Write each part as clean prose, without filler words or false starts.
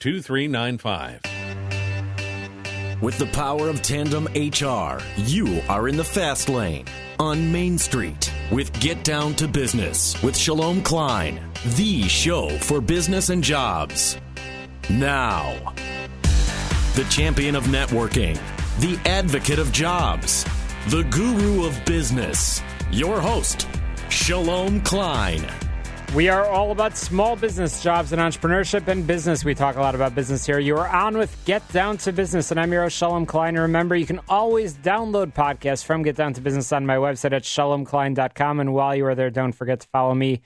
2395. With the power of Tandem HR, you are in the fast lane on Main Street with Get Down to Business with Shalom Klein, the show for business and jobs. Now, the champion of networking, the advocate of jobs, the guru of business, your host, Shalom Klein. We are all about small business, jobs, and entrepreneurship and business. We talk a lot about business here. You are on with Get Down to Business, and I'm your host, Shalom Klein. And remember, you can always download podcasts from Get Down to Business on my website at shalomklein.com. And while you are there, don't forget to follow me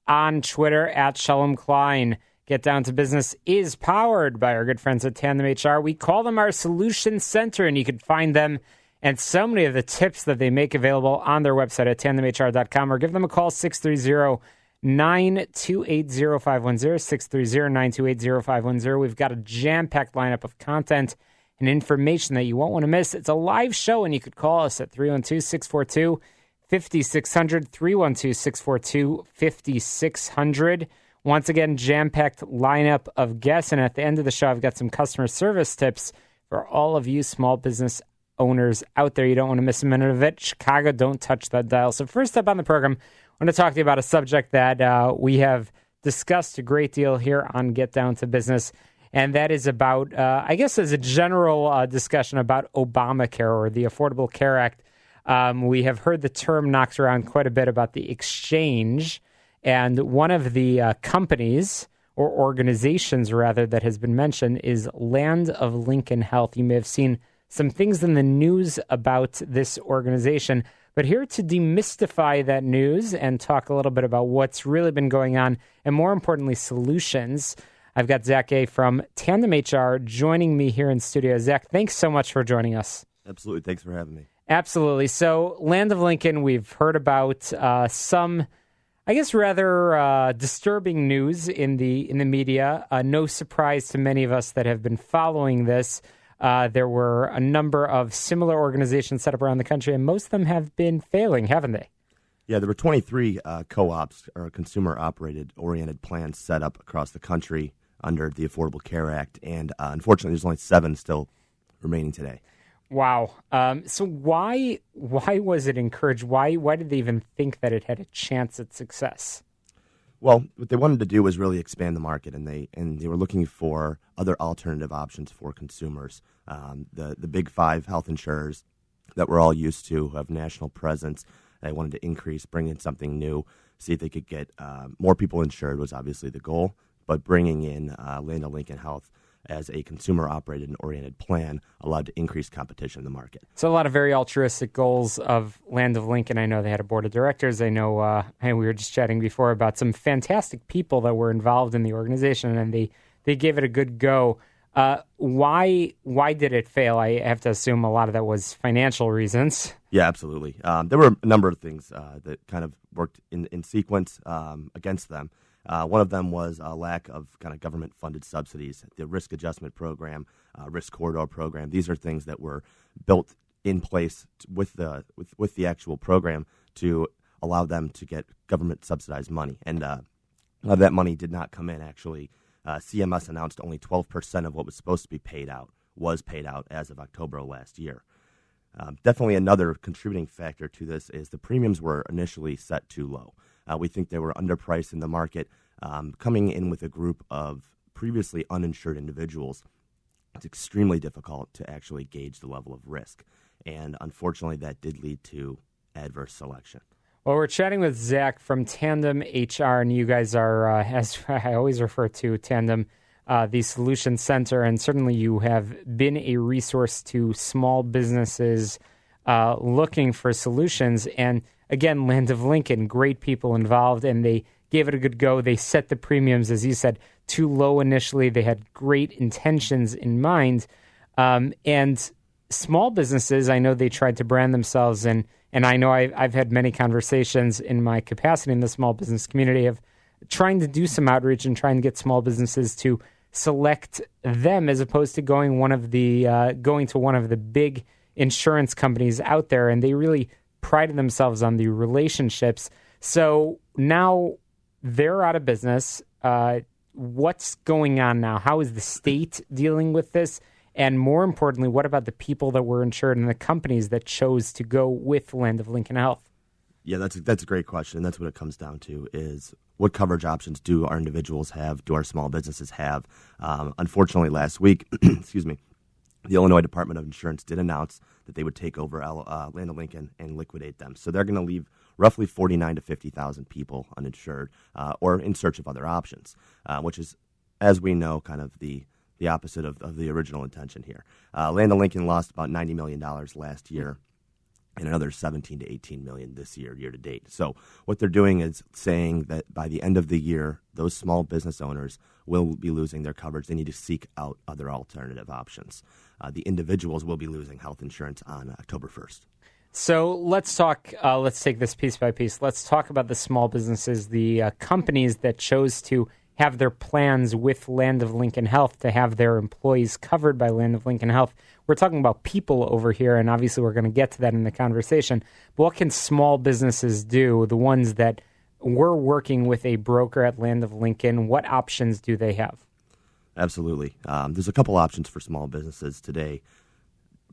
on Twitter at Shalom Klein. Get Down to Business is powered by our good friends at Tandem HR. We call them our Solution Center, and you can find them and so many of the tips that they make available on their website at tandemhr.com, or give them a call, 630-928-0510, 630-928-0510. We've got a jam-packed lineup of content and information that you won't want to miss. It's a live show, and you could call us at 312-642-5600, 312-642-5600. Once again, jam-packed lineup of guests, and at the end of the show, I've got some customer service tips for all of you small business owners out there. You don't want to miss a minute of it. Chicago, don't touch that dial. So first up on the program, I want to talk to you about a subject that we have discussed a great deal here on Get Down to Business, and that is about, I guess as a general discussion about Obamacare or the Affordable Care Act. We have heard the term knocked around quite a bit about the exchange, and one of the companies or organizations, rather, that has been mentioned is Land of Lincoln Health. You may have seen some things in the news about this organization, but here to demystify that news and talk a little bit about what's really been going on, and more importantly, solutions, I've got Zach A. from Tandem HR joining me here in studio. Zach, thanks so much for joining us. Absolutely. Thanks for having me. Absolutely. So Land of Lincoln, we've heard about some, I guess, rather disturbing news in the media. No surprise to many of us that have been following this. There were a number of similar organizations set up around the country, and most of them have been failing, haven't they? Yeah, there were 23 co-ops or consumer-operated oriented plans set up across the country under the Affordable Care Act, and unfortunately, there's only 7 still remaining today. Wow. So why was it encouraged? Why did they even think that it had a chance at success? Well, what they wanted to do was really expand the market, and they were looking for other alternative options for consumers. The big 5 health insurers that we're all used to, who have national presence, they wanted to increase, bring in something new, see if they could get more people insured was obviously the goal, but bringing in Land of Lincoln Health as a consumer-operated and oriented plan allowed to increase competition in the market. So a lot of very altruistic goals of Land of Lincoln. I know they had a board of directors. I know we were just chatting before about some fantastic people that were involved in the organization, and they gave it a good go. Why did it fail? I have to assume a lot of that was financial reasons. Yeah, absolutely. There were a number of things that kind of worked in sequence against them. One of them was a lack of kind of government-funded subsidies, the risk adjustment program, risk corridor program. These are things that were built in place with the actual program to allow them to get government-subsidized money. And that money did not come in, actually. CMS announced only 12% of what was supposed to be paid out was paid out as of October of last year. Definitely another contributing factor to this is the premiums were initially set too low. We think they were underpriced in the market. Coming in with a group of previously uninsured individuals, it's extremely difficult to actually gauge the level of risk. And unfortunately, that did lead to adverse selection. Well, we're chatting with Zach from Tandem HR, and you guys are, as I always refer to Tandem, the Solution Center, and certainly you have been a resource to small businesses looking for solutions. And again, Land of Lincoln, great people involved, and they gave it a good go. They set the premiums, as you said, too low initially. They had great intentions in mind. And small businesses, I know they tried to brand themselves, and I know I've had many conversations in my capacity in the small business community of trying to do some outreach and trying to get small businesses to select them as opposed to going to one of the big insurance companies out there, and they really prided themselves on the relationships. So now they're out of business. what's going on now? How is the state dealing with this? And more importantly, what about the people that were insured and the companies that chose to go with Land of Lincoln Health? Yeah, that's a great question. That's what it comes down to is what coverage options do our individuals have, do our small businesses have? Unfortunately, last week, excuse me, the Illinois Department of Insurance did announce that they would take over Land of Lincoln and liquidate them. So they're going to leave roughly 49 to 50,000 people uninsured or in search of other options, which is, as we know, kind of the opposite of the original intention here. Land of Lincoln lost about $90 million last year, and another 17 to 18 million this year to date. So what they're doing is saying that by the end of the year, those small business owners will be losing their coverage. They need to seek out other alternative options. The individuals will be losing health insurance on October 1st. So let's talk, let's take this piece by piece. Let's talk about the small businesses, the companies that chose to have their plans with Land of Lincoln Health to have their employees covered by Land of Lincoln Health. We're talking about people over here, and obviously we're going to get to that in the conversation. But what can small businesses do, the ones that were working with a broker at Land of Lincoln? What options do they have? Absolutely. There's a couple options for small businesses today.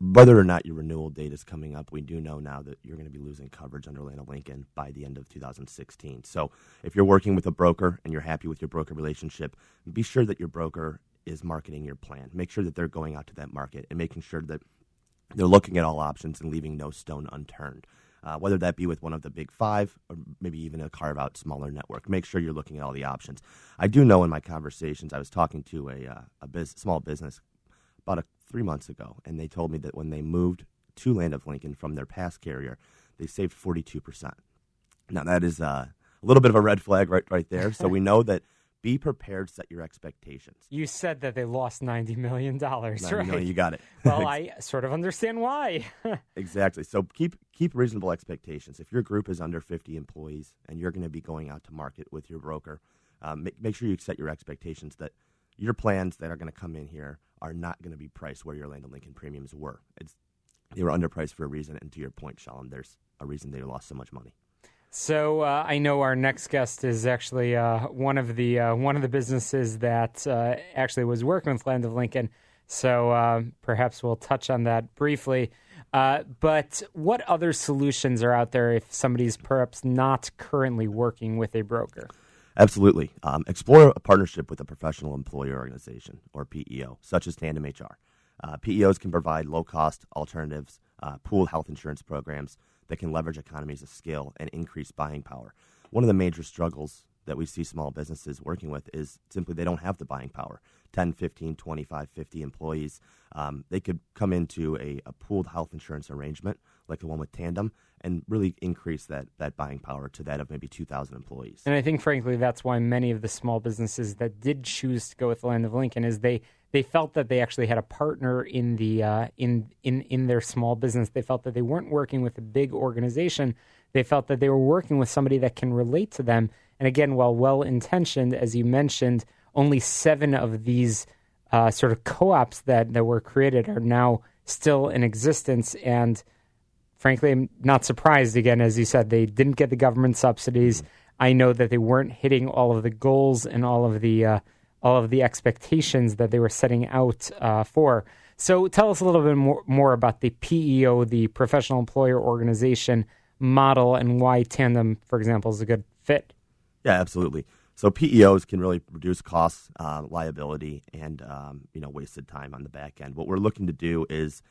Whether or not your renewal date is coming up, we do know now that you're going to be losing coverage under Land of Lincoln by the end of 2016. So if you're working with a broker and you're happy with your broker relationship, be sure that your broker is marketing your plan. Make sure that they're going out to that market and making sure that they're looking at all options and leaving no stone unturned. Whether that be with one of the big five or maybe even a carve-out smaller network. Make sure you're looking at all the options. I do know in my conversations, I was talking to a small business about 3 months ago, and they told me that when they moved to Land of Lincoln from their past carrier, they saved 42%. Now, that is a little bit of a red flag right there. So we know that be prepared, set your expectations. You said that they lost $90 million, right? You got it. Well, I sort of understand why. Exactly. So keep reasonable expectations. If your group is under 50 employees and you're going to be going out to market with your broker, make sure you set your expectations that your plans that are going to come in here are not going to be priced where your Land of Lincoln premiums were. They were underpriced for a reason, and to your point, Shalom, there's a reason they lost so much money. So I know our next guest is actually one of the businesses that actually was working with Land of Lincoln. So perhaps we'll touch on that briefly. But what other solutions are out there if somebody's perhaps not currently working with a broker? Absolutely. Explore a partnership with a professional employer organization, or PEO, such as Tandem HR. PEOs can provide low-cost alternatives, pooled health insurance programs that can leverage economies of scale and increase buying power. One of the major struggles that we see small businesses working with is simply they don't have the buying power. 10, 15, 25, 50 employees. They could come into a pooled health insurance arrangement like the one with Tandem and really increase that buying power to that of maybe 2,000 employees. And I think, frankly, that's why many of the small businesses that did choose to go with Land of Lincoln is they felt that they actually had a partner in the in their small business. They felt that they weren't working with a big organization. They felt that they were working with somebody that can relate to them. And again, while well-intentioned, as you mentioned, only 7 of these sort of co-ops that were created are now still in existence. And frankly, I'm not surprised. Again, as you said, they didn't get the government subsidies. I know that they weren't hitting all of the goals and all of the expectations that they were setting out for. So tell us a little bit more about the PEO, the Professional Employer Organization model, and why Tandem, for example, is a good fit. Yeah, absolutely. So PEOs can really reduce costs, liability, and wasted time on the back end. What we're looking to do is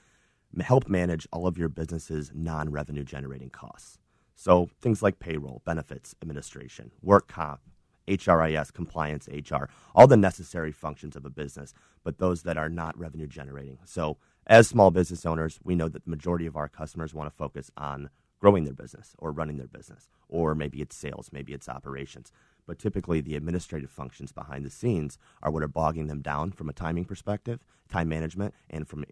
help manage all of your business's non-revenue generating costs. So things like payroll, benefits, administration, work comp, HRIS, compliance, HR, all the necessary functions of a business, but those that are not revenue generating. So as small business owners, we know that the majority of our customers want to focus on growing their business or running their business, or maybe it's sales, maybe it's operations. But typically the administrative functions behind the scenes are what are bogging them down from a timing perspective, time management, and from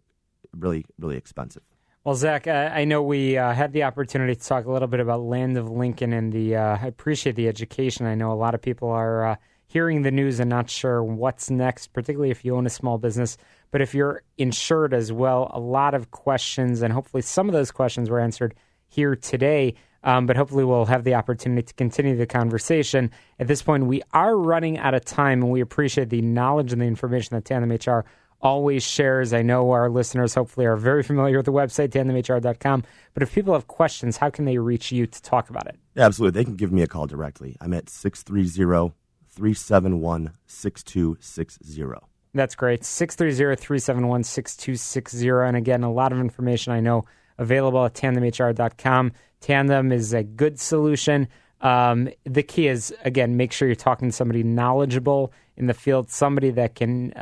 really, really expensive. Well, Zach, I know we had the opportunity to talk a little bit about Land of Lincoln and I appreciate the education. I know a lot of people are hearing the news and not sure what's next, particularly if you own a small business. But if you're insured as well, a lot of questions, and hopefully some of those questions were answered here today. But hopefully we'll have the opportunity to continue the conversation. At this point, we are running out of time, and we appreciate the knowledge and the information that Tandem HR always shares. I know our listeners hopefully are very familiar with the website, tandemhr.com. But if people have questions, how can they reach you to talk about it? Yeah, absolutely. They can give me a call directly. I'm at 630-371-6260. That's great. 630-371-6260. And again, a lot of information I know available at tandemhr.com. Tandem is a good solution. The key is, again, make sure you're talking to somebody knowledgeable in the field, somebody that can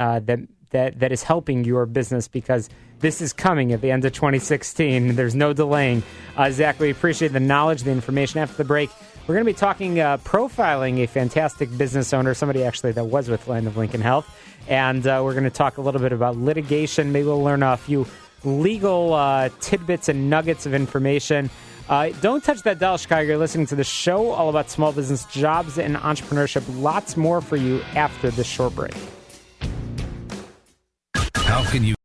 that is helping your business, because this is coming at the end of 2016. There's no delaying. Zach, we appreciate the knowledge, the information. After the break, we're going to be talking, profiling a fantastic business owner, somebody actually that was with Land of Lincoln Health. And we're going to talk a little bit about litigation. Maybe we'll learn a few legal tidbits and nuggets of information. Don't touch that dial, Chicago. You're listening to the show all about small business, jobs, and entrepreneurship. Lots more for you after this short break. How can you